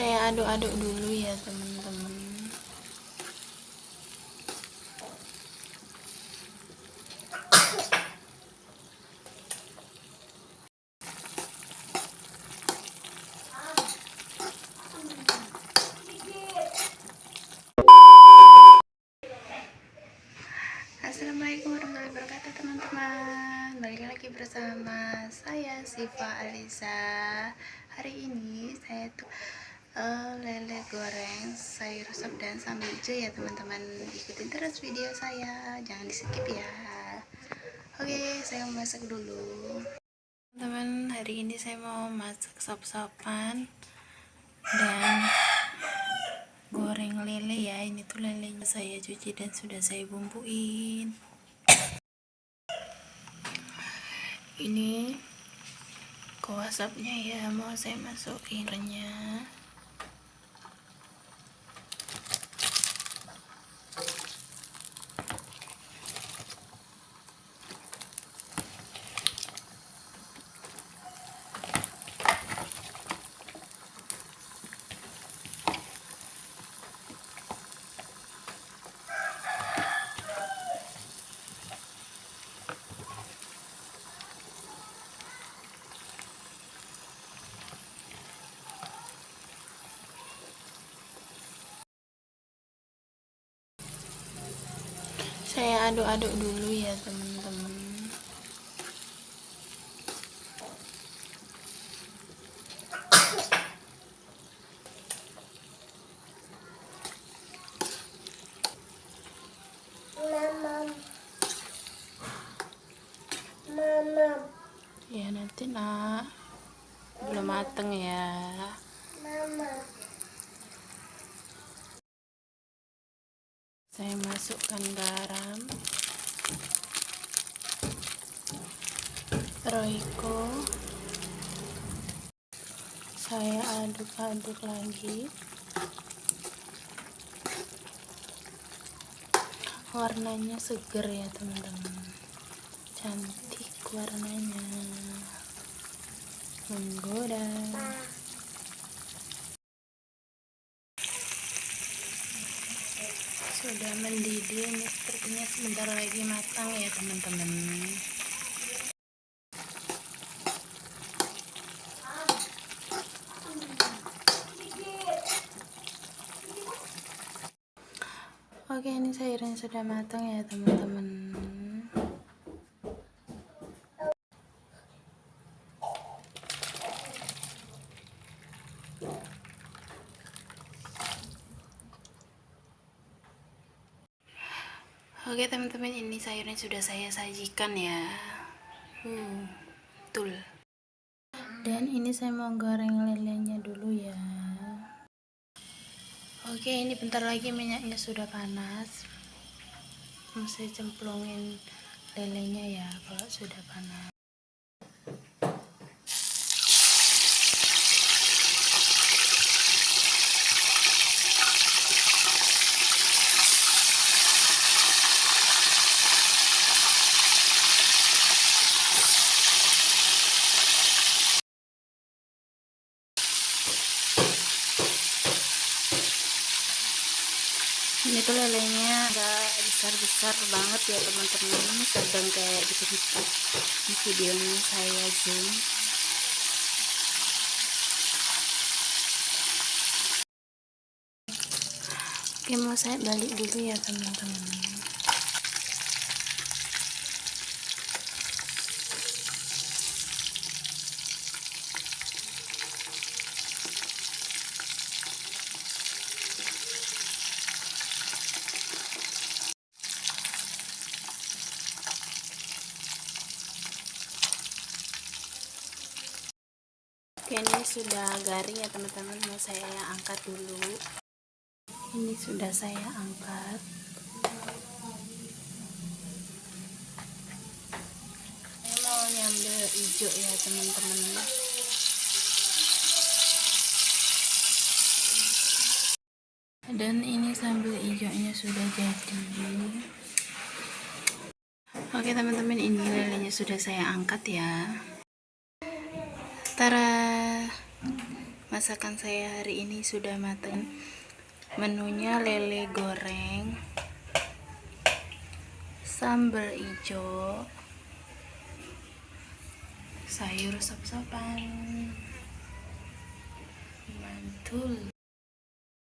Saya aduk-aduk dulu ya teman-teman. Assalamualaikum warahmatullahi wabarakatuh teman-teman. Balik lagi bersama saya Siva Alisa. Hari ini saya tuh lele goreng sayur sop dan sambal hijau ya teman-teman. Ikutin terus video saya, jangan di skip ya. Oke, saya mau masak dulu teman-teman. Hari ini saya mau masak sop-sopan dan goreng lele ya. Ini tuh lelenya saya cuci dan sudah saya bumbuin. Ini kuah sopnya ya, mau saya masukin renyah. Saya aduk-aduk dulu ya teman-teman. Mama. Ya nanti nak, belum mateng ya. Mama. Saya masukkan garam, roiko, saya aduk-aduk lagi. Warnanya seger ya teman-teman, cantik warnanya, menggoda. Sudah mendidih, ini sepertinya sebentar lagi matang ya teman-teman. Oke, ini sayurnya sudah matang ya teman-teman. Oke teman-teman, ini sayurnya sudah saya sajikan ya. Betul. Dan ini saya mau goreng lelenya dulu ya. Oke, ini bentar lagi minyaknya sudah panas. Saya cemplungin lelenya ya kalau sudah panas. Ini tuh lelenya agak besar-besar banget ya teman-teman, sedang kayak di videonya saya zoom. Oke, mau saya balik dulu ya teman-teman. Oke, ini sudah garing ya teman-teman, mau saya angkat dulu. Ini sudah saya angkat. Saya mau nyambil hijau ya teman-teman. Dan ini sambal hijaunya sudah jadi. Oke teman-teman, ini lelenya sudah saya angkat ya. Tara, masakan saya hari ini sudah matang. Menunya lele goreng, sambal hijau, sayur sop-sopan, mantul.